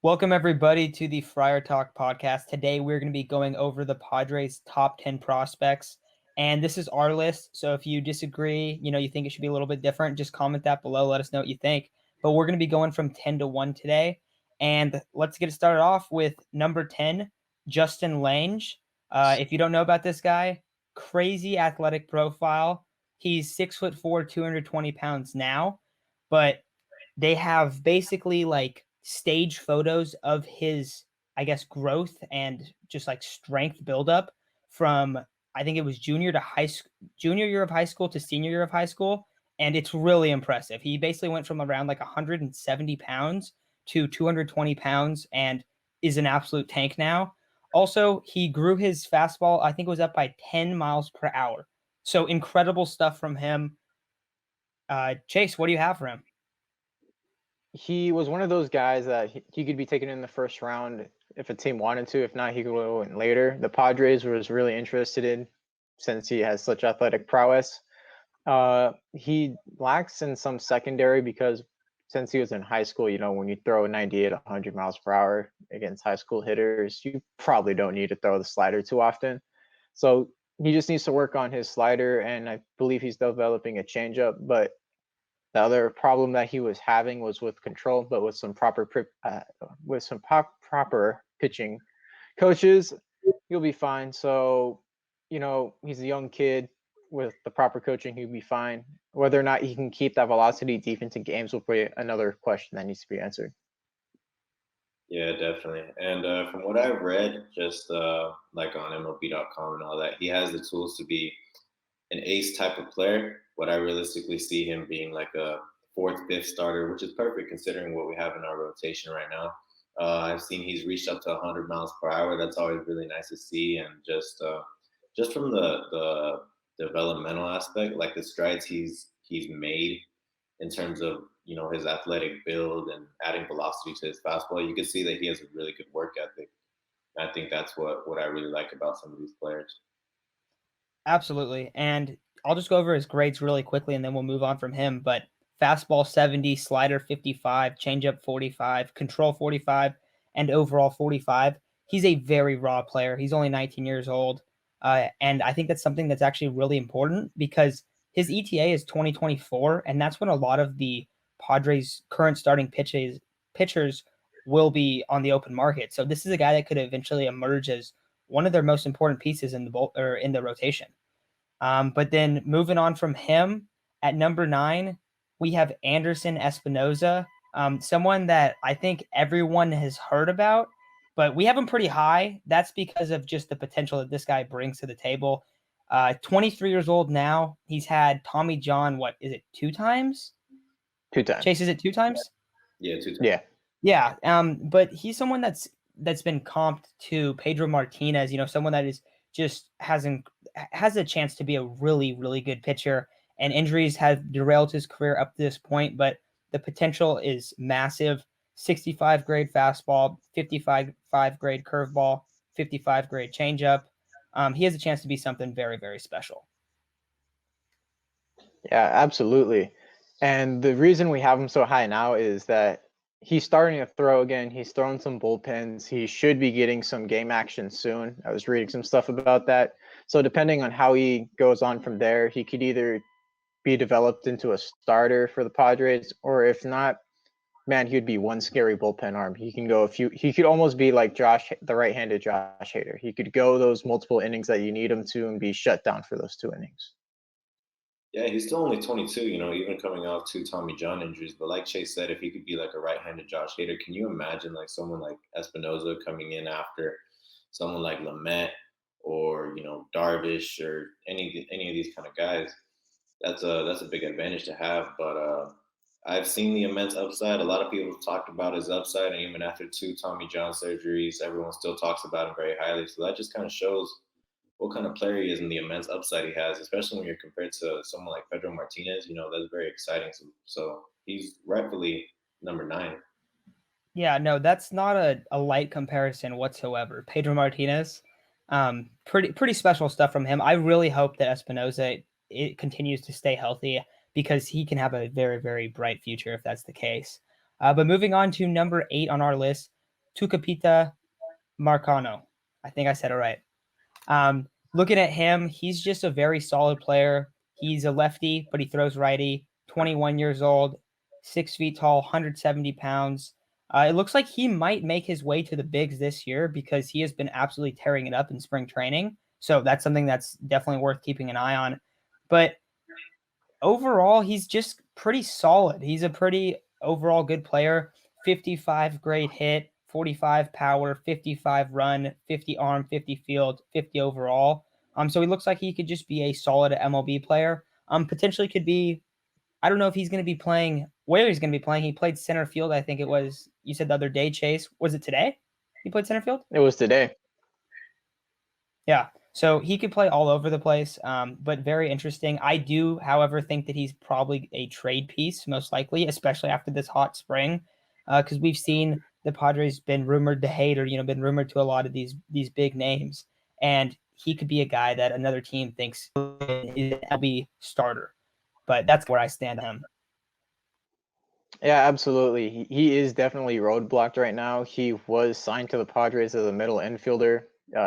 Welcome, everybody, to the Friar Talk podcast. Today, we're going to be going over the Padres' top 10 prospects, and this is our list. So if you disagree, you think it should be a little bit different, just comment that below. Let us know what you think. But we're going to be going from 10 to 1 today, and let's get it started off with number 10, Justin Lange. If you don't know about this guy, crazy athletic profile. He's 6'4", 220 pounds now, but they have basically like stage photos of his, I guess, growth and just like strength buildup from, I think it was junior year of high school to senior year of high school. And it's really impressive. He basically went from around like 170 pounds to 220 pounds and is an absolute tank now. Also, he grew his fastball, I think it was up by 10 miles per hour. So incredible stuff from him. Chase, what do you have for him? He was one of those guys that he could be taken in the first round if a team wanted to. If not, he could go in later. The Padres was really interested in, since he has such athletic prowess. He lacks in some secondary because since he was in high school, when you throw 98, 100 miles per hour against high school hitters, you probably don't need to throw the slider too often. So he just needs to work on his slider, and I believe he's developing a changeup. But the other problem that he was having was with control, but with some proper pitching coaches, he'll be fine. So, he's a young kid. With the proper coaching, he'll be fine. Whether or not he can keep that velocity deep into games will be another question that needs to be answered. Yeah, definitely. And from what I've read, just like on MLB.com and all that, he has the tools to be an ace type of player. But I realistically see him being like a fourth, fifth starter, which is perfect considering what we have in our rotation right now. I've seen he's reached up to 100 miles per hour. That's always really nice to see. And just from the developmental aspect, like the strides he's made in terms of his athletic build and adding velocity to his fastball, you can see that he has a really good work ethic. I think that's what I really like about some of these players. Absolutely. And I'll just go over his grades really quickly and then we'll move on from him. But fastball 70, slider 55, changeup 45, control 45, and overall 45. He's a very raw player. He's only 19 years old. And I think that's something that's actually really important because his ETA is 2024, and that's when a lot of the Padres' current starting pitchers will be on the open market. So this is a guy that could eventually emerge as one of their most important pieces in the rotation. But then moving on from him, at number 9, we have Anderson Espinoza, someone that I think everyone has heard about, but we have him pretty high. That's because of just the potential that this guy brings to the table. 23 years old now. He's had Tommy John, what is it, 2 times? 2 times. Chase, is it 2 times? Yeah, 2 times. Yeah. Yeah. But he's someone that's been comped to Pedro Martinez, someone that is just has a chance to be a really, really good pitcher. And injuries have derailed his career up to this point, but the potential is massive. 65 grade fastball, 55 grade curveball, 55 grade changeup. He has a chance to be something very, very special. Yeah, absolutely. And the reason we have him so high now is that he's starting to throw again. He's thrown some bullpens. He should be getting some game action soon. I was reading some stuff about that. So depending on how he goes on from there, he could either be developed into a starter for the Padres, or if not, man, he'd be one scary bullpen arm. He could almost be like the right-handed Josh Hader. He could go those multiple innings that you need him to and be shut down for those 2 innings. Yeah, he's still only 22, even coming off 2 Tommy John injuries. But like Chase said, if he could be like a right-handed Josh Hader, can you imagine like someone like Espinoza coming in after someone like Lamet or Darvish or any of these kind of guys? That's a big advantage to have. But I've seen the immense upside. A lot of people have talked about his upside, and even after 2 Tommy John surgeries, everyone still talks about him very highly. So that just kind of shows what kind of player he is and the immense upside he has, especially when you're compared to someone like Pedro Martinez. That's very exciting. So he's rightfully number 9. Yeah, no, that's not a light comparison whatsoever. Pedro Martinez, pretty special stuff from him. I really hope that Espinoza it continues to stay healthy because he can have a very, very bright future if that's the case. But moving on to number 8 on our list, Tucupita Marcano. I think I said it right. Looking at him, he's just a very solid player. He's a lefty, but he throws righty. 21 years old, 6 feet tall, 170 pounds. It looks like he might make his way to the bigs this year because he has been absolutely tearing it up in spring training. So that's something that's definitely worth keeping an eye on. But overall, he's just pretty solid. He's a pretty overall good player. 55 grade hit, 45 power, 55 run, 50 arm, 50 field, 50 overall. So he looks like he could just be a solid MLB player. Potentially could be, I don't know if he's going to be playing, where he's going to be playing. He played center field, I think it was, you said the other day, Chase. Was it today? He played center field? It was today. Yeah. So he could play all over the place, but very interesting. I do, however, think that he's probably a trade piece, most likely, especially after this hot spring, because we've seen the Padres been rumored to hate or, been rumored to a lot of these big names. And he could be a guy that another team thinks is an LB starter. But that's where I stand on him. Yeah, absolutely. He is definitely roadblocked right now. He was signed to the Padres as a middle infielder,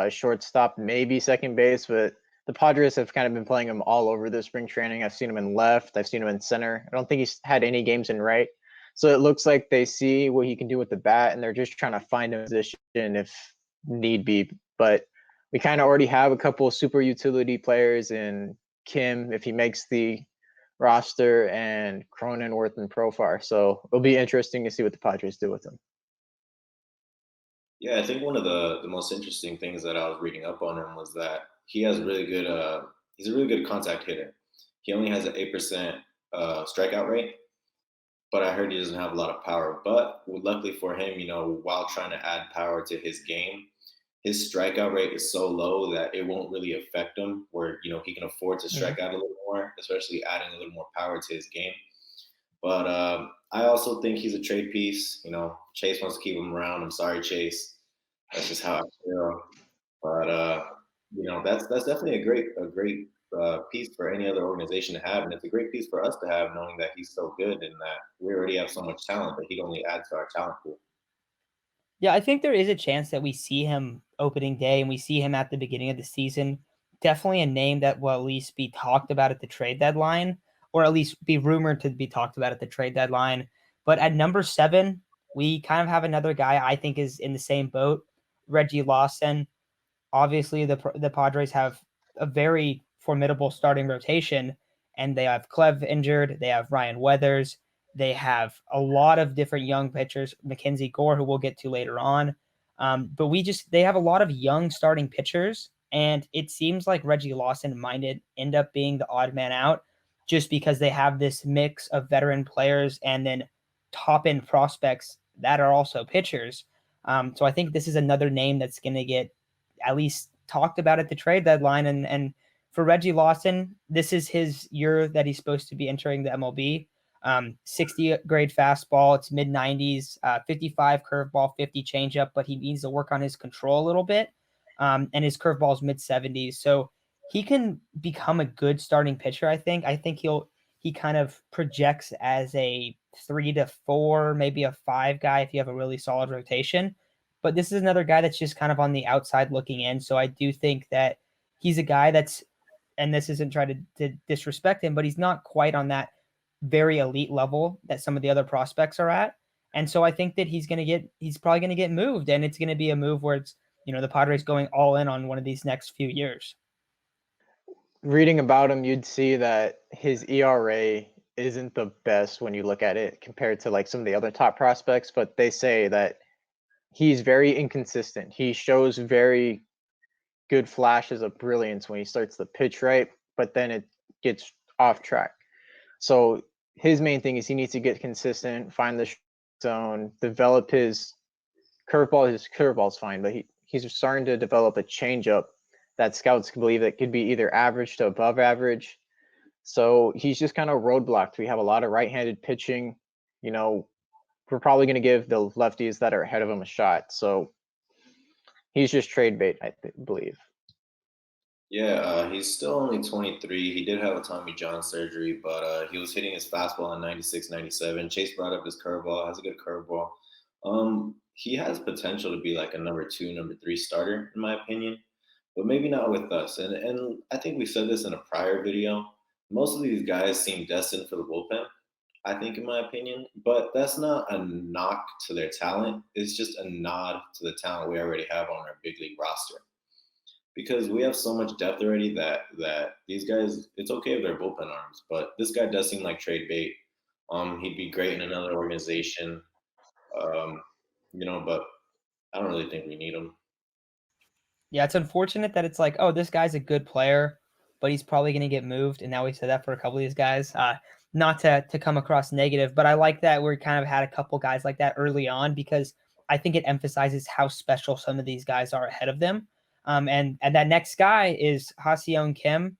shortstop, maybe second base, but the Padres have kind of been playing him all over the spring training. I've seen him in left. I've seen him in center. I don't think he's had any games in right. So it looks like they see what he can do with the bat, and they're just trying to find a position if need be. But we kind of already have a couple of super utility players in Kim, if he makes the roster, and Cronenworth and Profar. So it'll be interesting to see what the Padres do with him. Yeah, I think one of the most interesting things that I was reading up on him was that he has really good. He's a really good contact hitter. He only has an 8% strikeout rate, but I heard he doesn't have a lot of power. But luckily for him, while trying to add power to his game, his strikeout rate is so low that it won't really affect him. Where he can afford to strike out a little more, especially adding a little more power to his game. But I also think he's a trade piece. Chase wants to keep him around. I'm sorry, Chase. That's just how I feel. But that's definitely a great piece for any other organization to have, and it's a great piece for us to have, knowing that he's so good and that we already have so much talent that he'd only add to our talent pool. Yeah, I think there is a chance that we see him opening day and we see him at the beginning of the season. Definitely a name that will at least be talked about at the trade deadline, or at least be rumored to be talked about at the trade deadline. But at number 7, we kind of have another guy I think is in the same boat, Reggie Lawson. Obviously, the Padres have a very formidable starting rotation, and they have Clev injured. They have Ryan Weathers. They have a lot of different young pitchers, Mackenzie Gore, who we'll get to later on. But they have a lot of young starting pitchers, and it seems like Reggie Lawson might end up being the odd man out just because they have this mix of veteran players and then top-end prospects that are also pitchers. So I think this is another name that's going to get at least talked about at the trade deadline. And for Reggie Lawson, this is his year that he's supposed to be entering the MLB. 60 grade fastball, it's mid 90s, 55 curveball, 50 changeup, but he needs to work on his control a little bit. And his curveball is mid 70s. So he can become a good starting pitcher, I think. I think he kind of projects as a 3 to 4, maybe a 5 guy if you have a really solid rotation. But this is another guy that's just kind of on the outside looking in. So I do think that he's a guy that's, and this isn't trying to disrespect him, but he's not quite on that very elite level that some of the other prospects are at. And so I think that he's probably going to get moved, and it's going to be a move where it's, the Padres going all in on one of these next few years. Reading about him, you'd see that his ERA isn't the best when you look at it compared to like some of the other top prospects, but they say that he's very inconsistent. He shows very good flashes of brilliance when he starts the pitch right, but then it gets off track. So his main thing is he needs to get consistent, find the zone, develop his curveball. His curveball's fine, but he's starting to develop a changeup that scouts believe that could be either average to above average. So he's just kind of roadblocked. We have a lot of right-handed pitching. We're probably going to give the lefties that are ahead of him a shot. So he's just trade bait, I believe. Yeah, he's still only 23. He did have a Tommy John surgery, but he was hitting his fastball on 96, 97. Chase brought up his curveball, has a good curveball. he has potential to be like a number 2, number 3 starter, in my opinion, but maybe not with us. And I think we said this in a prior video. Most of these guys seem destined for the bullpen, I think, in my opinion, but that's not a knock to their talent. It's just a nod to the talent we already have on our big league roster. Because we have so much depth already that these guys, it's okay if they're bullpen arms, but this guy does seem like trade bait. He'd be great in another organization, um, but I don't really think we need him. Yeah, it's unfortunate that it's like, oh, this guy's a good player, but he's probably going to get moved. And now we said that for a couple of these guys. Not to come across negative, but I like that we kind of had a couple guys like that early on because I think it emphasizes how special some of these guys are ahead of them. And that next guy is Ha-Seong Kim.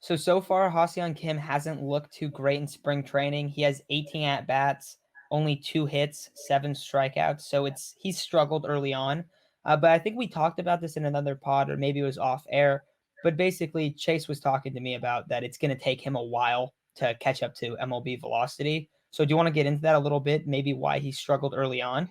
So far, Hacion Kim hasn't looked too great in spring training. He has 18 at bats, only 2 hits, 7 strikeouts. So he's struggled early on. But I think we talked about this in another pod, or maybe it was off air. But basically, Chase was talking to me about that it's going to take him a while to catch up to MLB velocity. So do you want to get into that a little bit? Maybe why he struggled early on?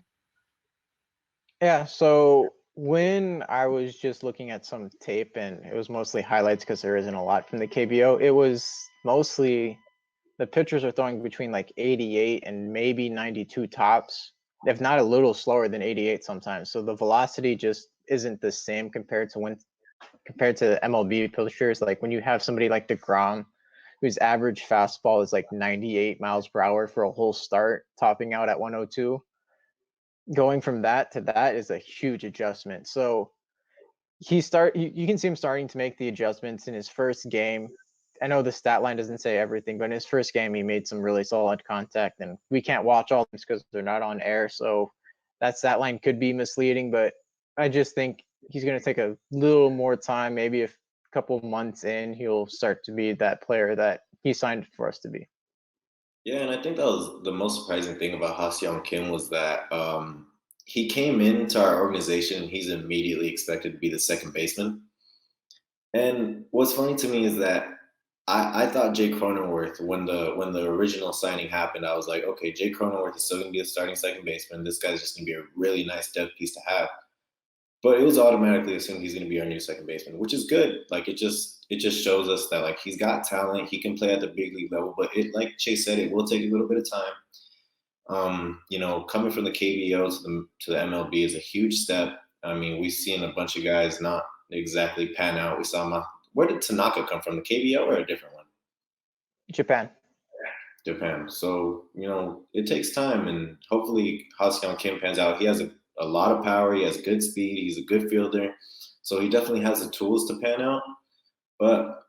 Yeah, so when I was just looking at some tape, and it was mostly highlights because there isn't a lot from the KBO, it was mostly the pitchers are throwing between like 88 and maybe 92 tops, if not a little slower than 88 sometimes. So the velocity just isn't the same compared to MLB pitchers. Like when you have somebody like DeGrom, whose average fastball is like 98 miles per hour for a whole start, topping out at 102. Going from that to that is a huge adjustment. So you can see him starting to make the adjustments in his first game. I know the stat line doesn't say everything, but in his first game, he made some really solid contact, and we can't watch all this because they're not on air. So that stat line could be misleading, but I just think he's going to take a little more time. Maybe a couple months in, he'll start to be that player that he signed for us to be. Yeah, and I think that was the most surprising thing about Hacion Kim was that he came into our organization. He's immediately expected to be the second baseman. And what's funny to me is that I thought Jay Cronenworth, when the original signing happened, I was like, okay, Jay Cronenworth is still going to be the starting second baseman. This guy's just going to be a really nice depth piece to have. But it was automatically assumed he's going to be our new second baseman, which is good. Like it just shows us that like he's got talent. He can play at the big league level. But it, like Chase said, it will take a little bit of time. Coming from the KBO to the MLB is a huge step. I mean, we've seen a bunch of guys not exactly pan out. We saw where did Tanaka come from? The KBO or a different one? Japan. So, it takes time, and hopefully Hacion Kim pans out. He has a lot of power. He has good speed. He's a good fielder. So he definitely has the tools to pan out. But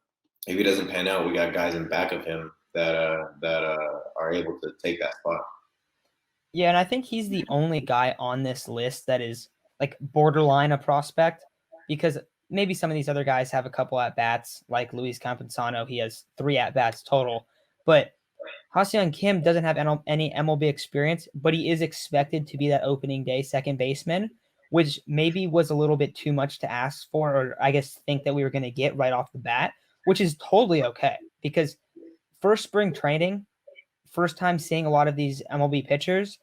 if he doesn't pan out, we got guys in back of him that are able to take that spot. Yeah, and I think he's the only guy on this list that is like borderline a prospect, because maybe some of these other guys have a couple at bats, like Luis Campusano. He has 3 at bats total, but Ha-Seong Kim doesn't have any MLB experience, but he is expected to be that opening day second baseman, which maybe was a little bit too much to ask for, or I guess think that we were going to get right off the bat, which is totally okay because first spring training, first time seeing a lot of these MLB pitchers,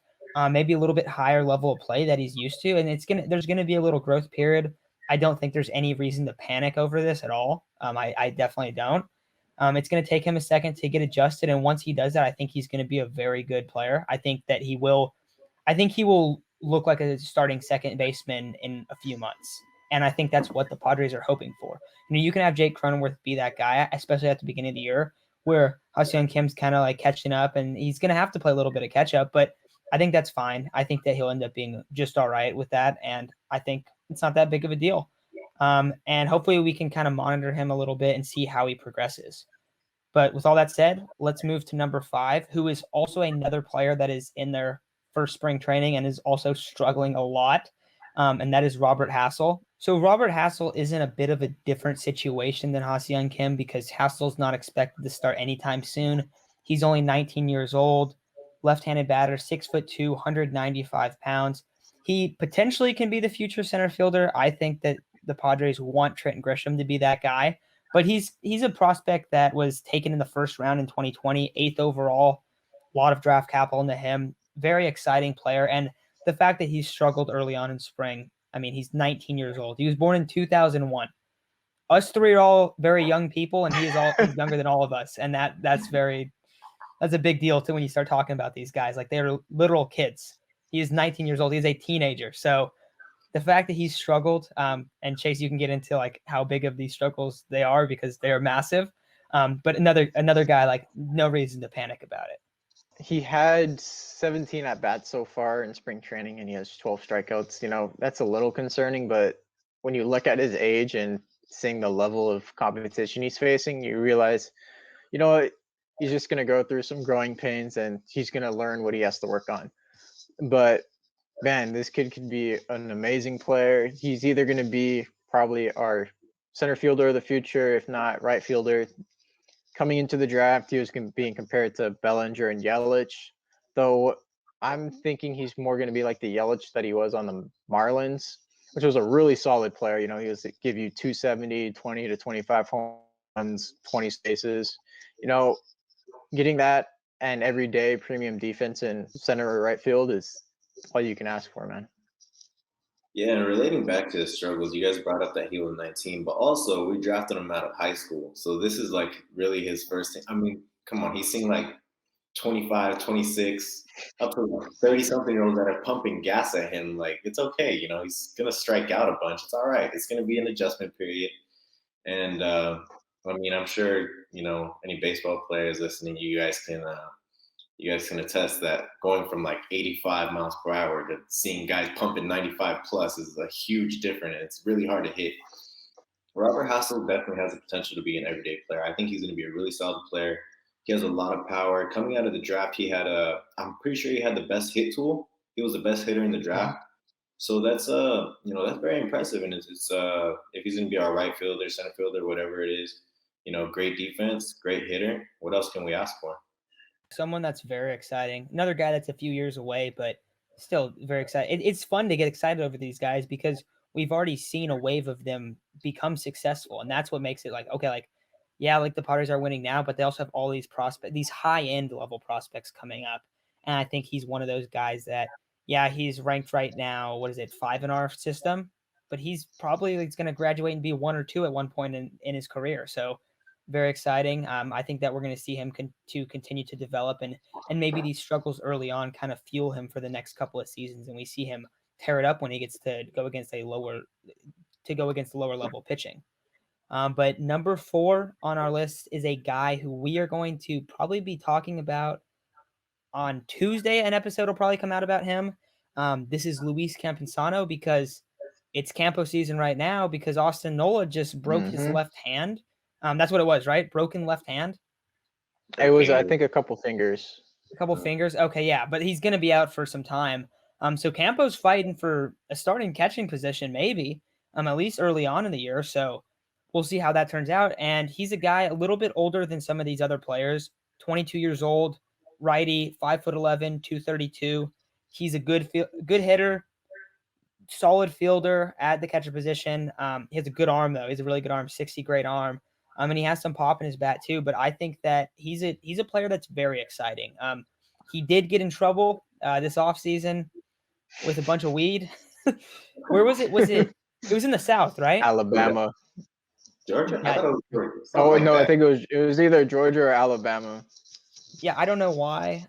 maybe a little bit higher level of play that he's used to, and there's gonna be a little growth period. I don't think there's any reason to panic over this at all. I definitely don't. It's going to take him a second to get adjusted, and once he does that, I think he's going to be a very good player. I think he will look like a starting second baseman in a few months, and I think that's what the Padres are hoping for. You can have Jake Cronenworth be that guy, especially at the beginning of the year, where Ha-Seong Kim's kind of like catching up, and he's going to have to play a little bit of catch up, but I think that's fine. I think that he'll end up being just all right with that, and I think it's not that big of a deal. And hopefully we can kind of monitor him a little bit and see how he progresses. But with all that said, let's move to number 5, who is also another player that is in their first spring training and is also struggling a lot, and that is Robert Hassell. So Robert Hassell is in a bit of a different situation than Ha-Seong Kim because Hassell's not expected to start anytime soon. He's only 19 years old, left-handed batter, 6'2", 195 pounds. He potentially can be the future center fielder. I think that the Padres want Trent Grisham to be that guy, but he's a prospect that was taken in the first round in 2020, 8th overall, a lot of draft capital into him. Very exciting player. And the fact that he struggled early on in spring. I mean, he's 19 years old. He was born in 2001. Us three are all very young people, and he's younger than all of us, and that's a big deal too when you start talking about these guys. Like, they're literal kids. He is 19 years old. He's a teenager. So the fact that he's struggled, and Chase, you can get into like how big of these struggles they are because they are massive. But another guy, like, no reason to panic about it. He had 17 at bats so far in spring training, and he has 12 strikeouts. You know, that's a little concerning, but when you look at his age and seeing the level of competition he's facing, you realize, you know what, he's just going to go through some growing pains and he's going to learn what he has to work on. But man, this kid could be an amazing player. He's either going to be probably our center fielder of the future, if not right fielder. Coming into the draft, he was being compared to Bellinger and Yelich, though I'm thinking he's more going to be like the Yelich that he was on the Marlins, which was a really solid player. You know, he was to give you 270, 20 to 25 home runs, 20 spaces. You know, getting that and everyday premium defense in center or right field is all you can ask for, man. Yeah, and relating back to his struggles, you guys brought up that he was 19, but also we drafted him out of high school. So this is like really his first thing. I mean, come on, he's seen like 25, 26, up to like 30 something year olds that are pumping gas at him. Like, it's okay, you know, he's going to strike out a bunch. It's all right. It's going to be an adjustment period. And I mean, I'm sure, you know, any baseball players listening, you guys can attest that going from like 85 miles per hour to seeing guys pumping 95 plus is a huge difference. It's really hard to hit. Robert Hassell definitely has the potential to be an everyday player. I think he's going to be a really solid player. He has a lot of power. Coming out of the draft, I'm pretty sure he had the best hit tool. He was the best hitter in the draft. So that's that's very impressive. And it's if he's going to be our right fielder, center fielder, whatever it is, you know, great defense, great hitter. What else can we ask for? Someone that's very exciting. Another guy that's a few years away, but still very exciting. It's fun to get excited over these guys because we've already seen a wave of them become successful. And that's what makes it like, okay, like, yeah, like the Padres are winning now, but they also have all these prospects, these high end level prospects coming up. And I think he's one of those guys that, yeah, he's ranked right now. What is it? 5 in our system, but he's probably going to graduate and be 1 or 2 at one point in his career. So very exciting. I think that we're going to see him continue to develop and maybe these struggles early on kind of fuel him for the next couple of seasons. And we see him tear it up when he gets to go against the lower level pitching. But number 4 on our list is a guy who we are going to probably be talking about on Tuesday. An episode will probably come out about him. This is Luis Campusano because it's Campo season right now because Austin Nola just broke his left hand. That's what it was, right? Broken left hand. It was, I think, a couple fingers. A couple fingers. Okay, yeah, but he's going to be out for some time. So Campo's fighting for a starting catching position, maybe, at least early on in the year. So we'll see how that turns out. And he's a guy a little bit older than some of these other players. 22 years old, righty, 5'11", 232. He's a good hitter, solid fielder at the catcher position. He has a good arm though. He's a really good arm, 60 great arm. And he has some pop in his bat too. But I think that he's a player that's very exciting. He did get in trouble this offseason with a bunch of weed. Where was it? It was in the South, right? Alabama. Georgia? I thought it was Georgia. Oh no, I think it was either Georgia or Alabama. Yeah, I don't know why.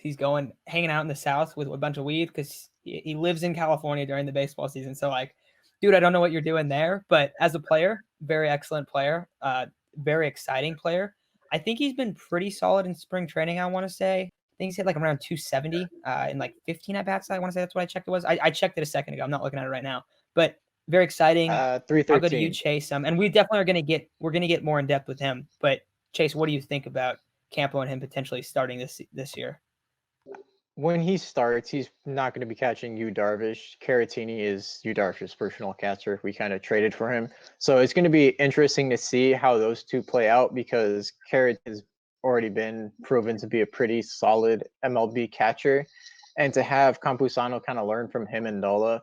He's going hanging out in the South with a bunch of weed because he lives in California during the baseball season. So like, dude, I don't know what you're doing there. But as a player, very excellent player, very exciting player. I think he's been pretty solid in spring training. I want to say. I think he's hit like around 270 in like 15 at bats. I want to say that's what I checked it was. I checked it a second ago. I'm not looking at it right now, but very exciting. 313. I'll go to you, Chase. And we definitely we're gonna get more in depth with him. But Chase, what do you think about Campo and him potentially starting this year? When he starts, he's not going to be catching Yu Darvish. Caratini is Yu Darvish's personal catcher. We kind of traded for him. So it's going to be interesting to see how those two play out because Carat has already been proven to be a pretty solid MLB catcher. And to have Campusano kind of learn from him and Nola.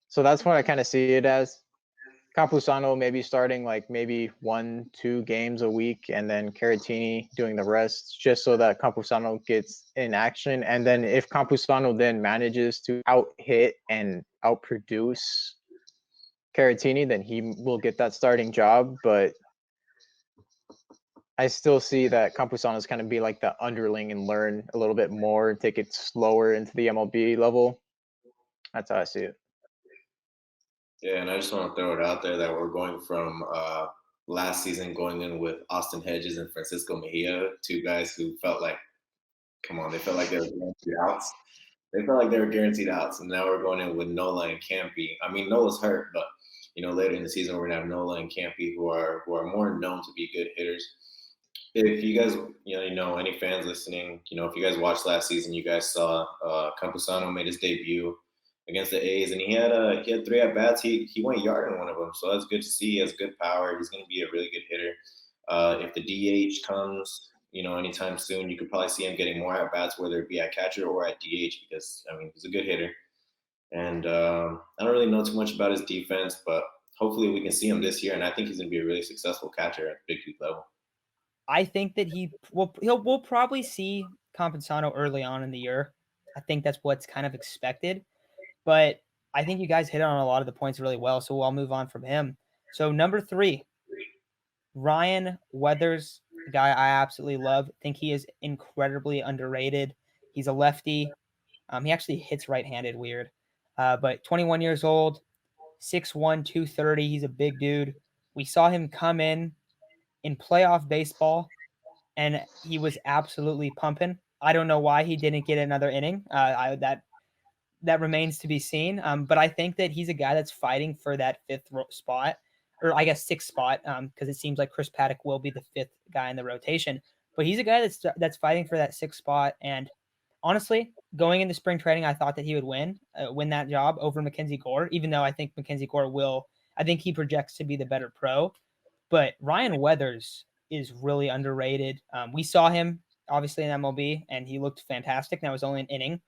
So that's what I kind of see it as. Campusano maybe starting like maybe 1-2 games a week, and then Caratini doing the rest, just so that Campusano gets in action. And then if Campusano then manages to out hit and outproduce Caratini, then he will get that starting job. But I still see that Campusano is kind of be like the underling and learn a little bit more, take it slower into the MLB level. That's how I see it. Yeah, and I just want to throw it out there that we're going from last season going in with Austin Hedges and Francisco Mejia, two guys who felt like, come on, they felt like they were guaranteed outs. They felt like they were guaranteed outs, and now we're going in with Nola and Campy. I mean, Nola's hurt, but later in the season we're gonna have Nola and Campy who are more known to be good hitters. If you guys, any fans listening, if you guys watched last season, you guys saw Campusano made his debut against the A's, and he had 3 at bats. He went yard in one of them, so that's good to see. He has good power. He's going to be a really good hitter. If the DH comes, anytime soon, you could probably see him getting more at bats, whether it be at catcher or at DH, because he's a good hitter. And I don't really know too much about his defense, but hopefully we can see him this year, and I think he's going to be a really successful catcher at big league level. I think that we'll probably see Campansano early on in the year. I think that's what's kind of expected. But I think you guys hit on a lot of the points really well, so I'll move on from him. So number 3, Ryan Weathers, a guy I absolutely love. I think he is incredibly underrated. He's a lefty. He actually hits right-handed, weird. But 21 years old, 6'1", 230. He's a big dude. We saw him come in playoff baseball, and he was absolutely pumping. I don't know why he didn't get another inning. That remains to be seen. But I think that he's a guy that's fighting for that 5th spot, or I guess 6th spot, because it seems like Chris Paddock will be the 5th guy in the rotation. But he's a guy that's fighting for that 6th spot. And honestly, going into spring training, I thought that he would win that job over Mackenzie Gore, even though I think Mackenzie Gore will. I think he projects to be the better pro. But Ryan Weathers is really underrated. We saw him obviously in MLB, and he looked fantastic. That was only an inning.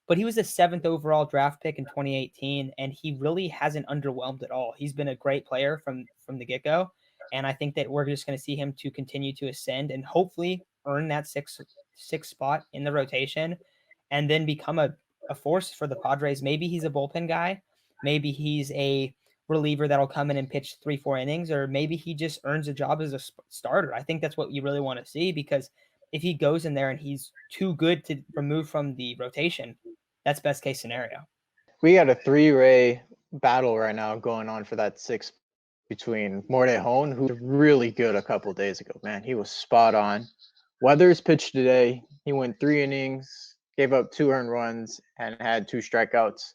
But he was the 7th overall draft pick in 2018, and he really hasn't underwhelmed at all. He's been a great player from the get-go, and I think that we're just going to see him to continue to ascend and hopefully earn that sixth spot in the rotation and then become a force for the Padres. Maybe he's a bullpen guy. Maybe he's a reliever that'll come in and pitch 3-4 innings, or maybe he just earns a job as a starter. I think that's what you really want to see, because if he goes in there and he's too good to remove from the rotation, that's best case scenario. We got a 3-way battle right now going on for that 6th between Mornejon, who's really good a couple days ago. Man, he was spot on. Weathers pitched today. He went 3 innings, gave up 2 earned runs, and had 2 strikeouts.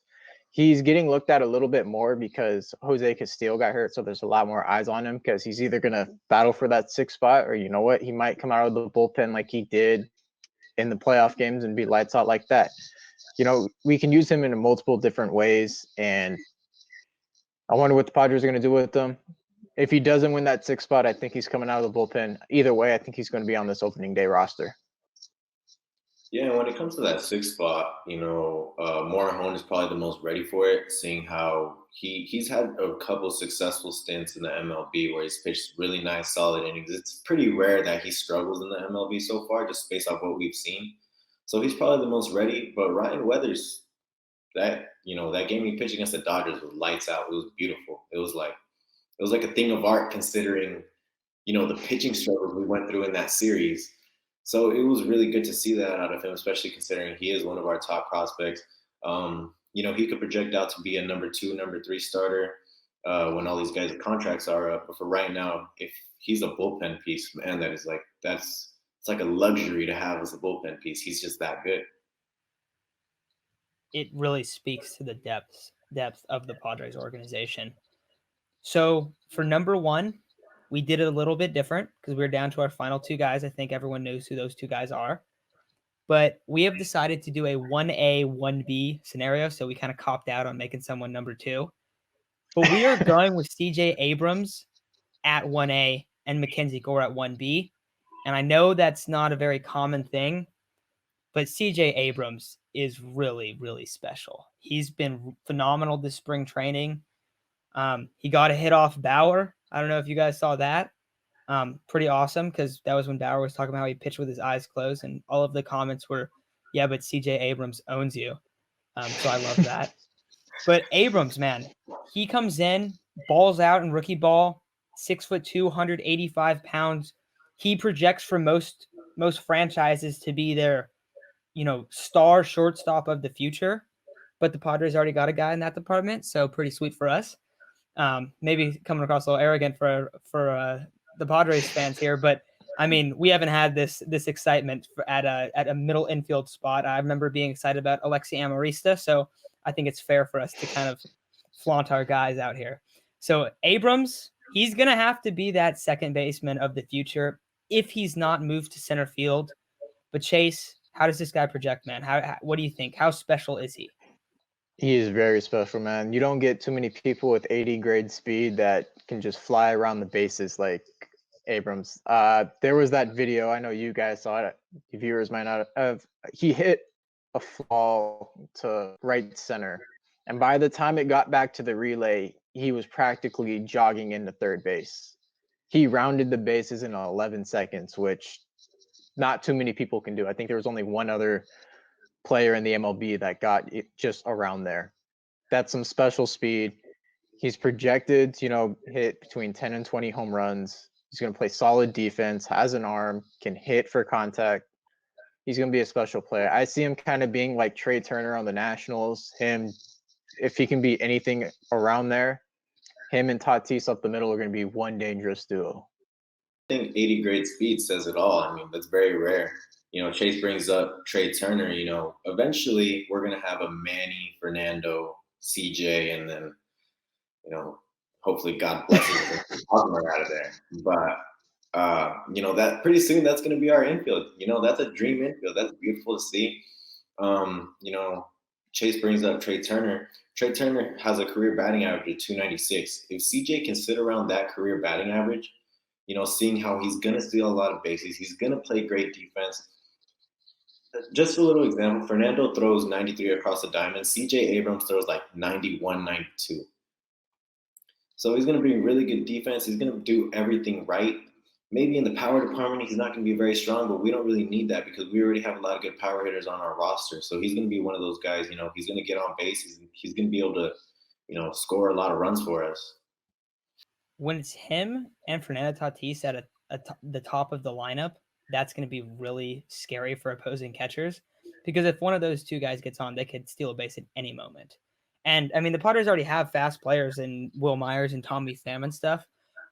He's getting looked at a little bit more because Jose Castillo got hurt, so there's a lot more eyes on him, because he's either going to battle for that 6th spot, or he might come out of the bullpen like he did in the playoff games and be lights out like that. We can use him in multiple different ways, and I wonder what the Padres are going to do with him. If he doesn't win that 6th spot, I think he's coming out of the bullpen. Either way, I think he's going to be on this opening day roster. Yeah, when it comes to that 6th spot, Mornejon is probably the most ready for it, seeing how he's had a couple successful stints in the MLB where he's pitched really nice, solid innings. It's pretty rare that he struggles in the MLB so far, just based off what we've seen. So he's probably the most ready. But Ryan Weathers, that game he pitched against the Dodgers was lights out. It was beautiful. It was like a thing of art, considering the pitching struggles we went through in that series. So it was really good to see that out of him, especially considering he is one of our top prospects. He could project out to be a number 2, number 3 starter when all these guys' contracts are up. But for right now, if he's a bullpen piece, man, it's like a luxury to have as a bullpen piece. He's just that good. It really speaks to the depth of the Padres organization. So for number 1, we did it a little bit different because we're down to our final 2 guys. I think everyone knows who those 2 guys are. But we have decided to do a 1A, 1B scenario, so we kind of copped out on making someone number 2. But we are going with CJ Abrams at 1A and Mackenzie Gore at 1B. And I know that's not a very common thing, but CJ Abrams is really, really special. He's been phenomenal this spring training. He got a hit off Bauer. I don't know if you guys saw that. Pretty awesome, because that was when Bauer was talking about how he pitched with his eyes closed, and all of the comments were, yeah, but CJ Abrams owns you. So I love that. But Abrams, man, he comes in, balls out in rookie ball, 6'2", 185 pounds. He projects for most franchises to be their, star shortstop of the future. But the Padres already got a guy in that department, so pretty sweet for us. Maybe coming across a little arrogant for the Padres fans here, but I mean, we haven't had this excitement at a middle infield spot. I remember being excited about Alexi Amarista, so I think it's fair for us to kind of flaunt our guys out here. So Abrams, he's gonna have to be that second baseman of the future if he's not moved to center field. But Chase, how does this guy project, man? What do you think? How special is he? He is very special, man. You don't get too many people with 80 grade speed that can just fly around the bases like Abrams. There was that video. I know you guys saw it. The viewers might not have. He hit a fly to right center, and by the time it got back to the relay, he was practically jogging into third base. He rounded the bases in 11 seconds, which not too many people can do. I think there was only one other player in the MLB that got it just around there. That's some special speed. He's projected to, hit between 10 and 20 home runs. He's going to play solid defense, has an arm, can hit for contact. He's going to be a special player. I see him kind of being like Trey Turner on the Nationals. If he can be anything around there, him and Tatis up the middle are going to be one dangerous duo. I think 80 grade speed says it all. I mean, that's very rare. Chase brings up Trey Turner. Eventually we're going to have a Manny, Fernando, CJ, and then, hopefully God blesses Hosmer out of there. But, that pretty soon that's going to be our infield. That's a dream infield. That's beautiful to see. Chase brings up Trey Turner. Trey Turner has a career batting average of 296. If CJ can sit around that career batting average, seeing how he's going to steal a lot of bases, he's going to play great defense. Just a little example, Fernando throws 93 across the diamond. CJ Abrams throws like 91, 92. So he's going to bring really good defense. He's going to do everything right. Maybe in the power department, he's not going to be very strong, but we don't really need that because we already have a lot of good power hitters on our roster. So he's going to be one of those guys, he's going to get on base. He's going to be able to, score a lot of runs for us. When it's him and Fernando Tatis at the top of the lineup, that's going to be really scary for opposing catchers, because if one of those two guys gets on, they could steal a base at any moment. And I mean, the Padres already have fast players in Will Myers and Tommy Pham and stuff,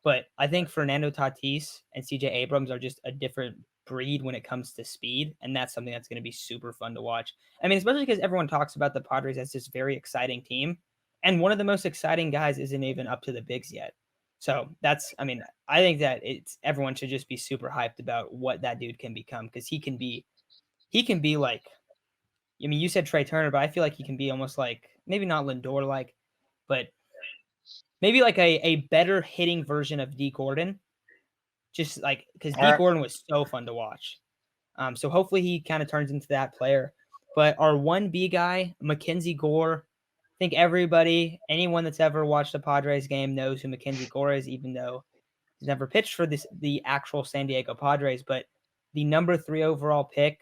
but I think Fernando Tatis and CJ Abrams are just a different breed when it comes to speed, and that's something that's going to be super fun to watch. I mean, especially because everyone talks about the Padres as this very exciting team, and one of the most exciting guys isn't even up to the bigs yet. So I think that everyone should just be super hyped about what that dude can become, because he can be like, you said Trey Turner, but I feel like he can be almost like, maybe not Lindor like, but maybe like a better hitting version of D Gordon, just like, because D Gordon was so fun to watch. So hopefully he kind of turns into that player. But our 1B guy, Mackenzie Gore, I think anyone that's ever watched a Padres game knows who Mackenzie Gore is, even though he's never pitched for the actual San Diego Padres. But the number 3 overall pick,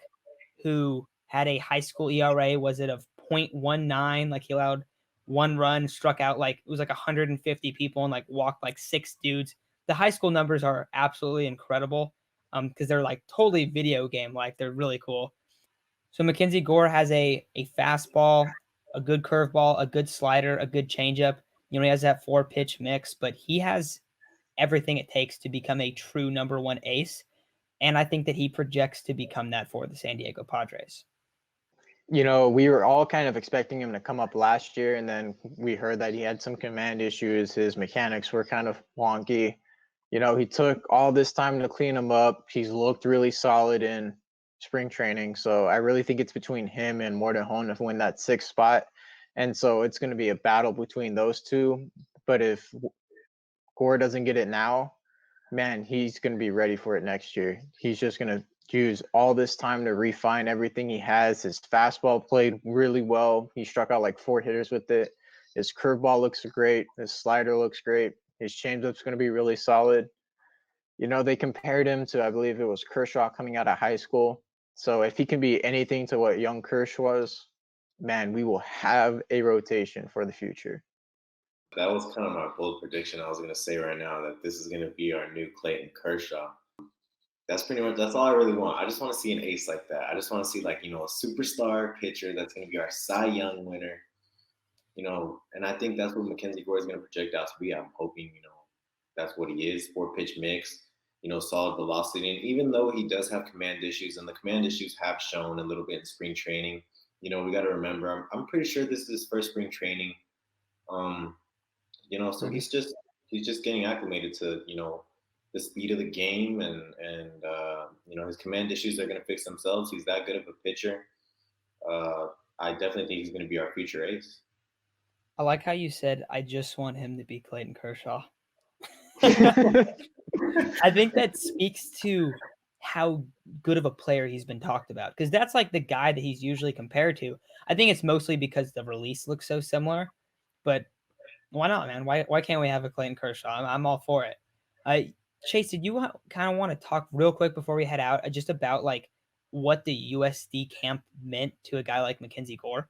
who had a high school ERA, was it of 0.19? Like, he allowed 1 run, struck out like, it was like 150 people, and like walked like 6 dudes. The high school numbers are absolutely incredible, because they're like totally video game like. They're really cool. So Mackenzie Gore has a fastball, a good curveball, a good slider, a good changeup. He has that 4-pitch mix, but he has everything it takes to become a true number 1 ace. And I think that he projects to become that for the San Diego Padres. We were all kind of expecting him to come up last year, and then we heard that he had some command issues. His mechanics were kind of wonky. He took all this time to clean him up. He's looked really solid in spring training. So I really think it's between him and Morton Hone to win that 6th spot. And so it's going to be a battle between those two. But if Gore doesn't get it now, man, he's going to be ready for it next year. He's just going to use all this time to refine everything he has. His fastball played really well. He struck out like 4 hitters with it. His curveball looks great. His slider looks great. His changeup's going to be really solid. You know, they compared him to, I believe it was Kershaw coming out of high school. So if he can be anything to what young Kersh was, man, we will have a rotation for the future. That was kind of my bold prediction I was going to say right now, that this is going to be our new Clayton Kershaw. That's pretty much, that's all I really want. I just want to see an ace like that. I just want to see, like, you know, a superstar pitcher that's going to be our Cy Young winner, you know, and I think that's what Mackenzie Gore is going to project out to be. I'm hoping, you know, that's what he is. 4-pitch mix, you know, solid velocity. And even though he does have command issues, and the command issues have shown a little bit in spring training, you know, we got to remember, I'm pretty sure this is his first spring training. You know, so he's just getting acclimated to, you know, the speed of the game, and you know, his command issues are going to fix themselves. He's that good of a pitcher. I definitely think he's going to be our future ace. I like how you said, I just want him to be Clayton Kershaw. I think that speaks to how good of a player he's been talked about, because that's like the guy that he's usually compared to. I think it's mostly because the release looks so similar, but why not, man? Why can't we have a Clayton Kershaw? I'm all for it. Chase, did you kind of want to talk real quick before we head out just about like what the USD camp meant to a guy like Mackenzie Gore?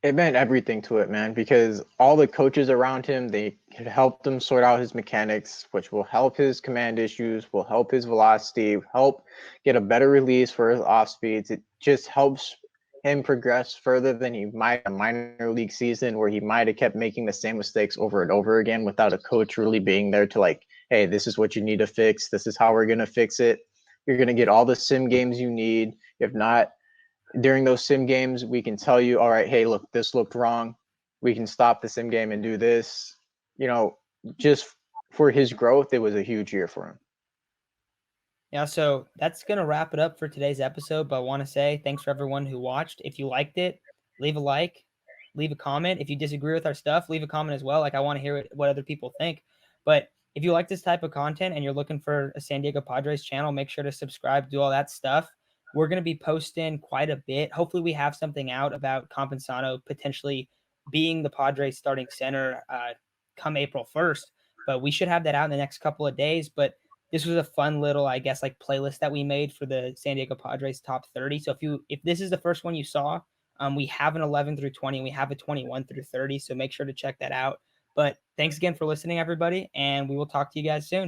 It meant everything to it, man, because all the coaches around him, they had helped him sort out his mechanics, which will help his command issues, will help his velocity, help get a better release for his off speeds. It just helps him progress further than he might a minor league season, where he might have kept making the same mistakes over and over again without a coach really being there to like, hey, this is what you need to fix. This is how we're going to fix it. You're going to get all the sim games you need. If not, during those sim games, we can tell you, all right, hey, look, this looked wrong. We can stop the sim game and do this. You know, just for his growth, it was a huge year for him. Yeah, so that's going to wrap it up for today's episode. But I want to say thanks for everyone who watched. If you liked it, leave a like, leave a comment. If you disagree with our stuff, leave a comment as well. Like, I want to hear what other people think. But if you like this type of content and you're looking for a San Diego Padres channel, make sure to subscribe, do all that stuff. We're going to be posting quite a bit. Hopefully we have something out about Campansano potentially being the Padres starting center come April 1st. But we should have that out in the next couple of days. But this was a fun little, I guess, like playlist that we made for the San Diego Padres top 30. So if this is the first one you saw, we have an 11 through 20. We have a 21 through 30. So make sure to check that out. But thanks again for listening, everybody. And we will talk to you guys soon.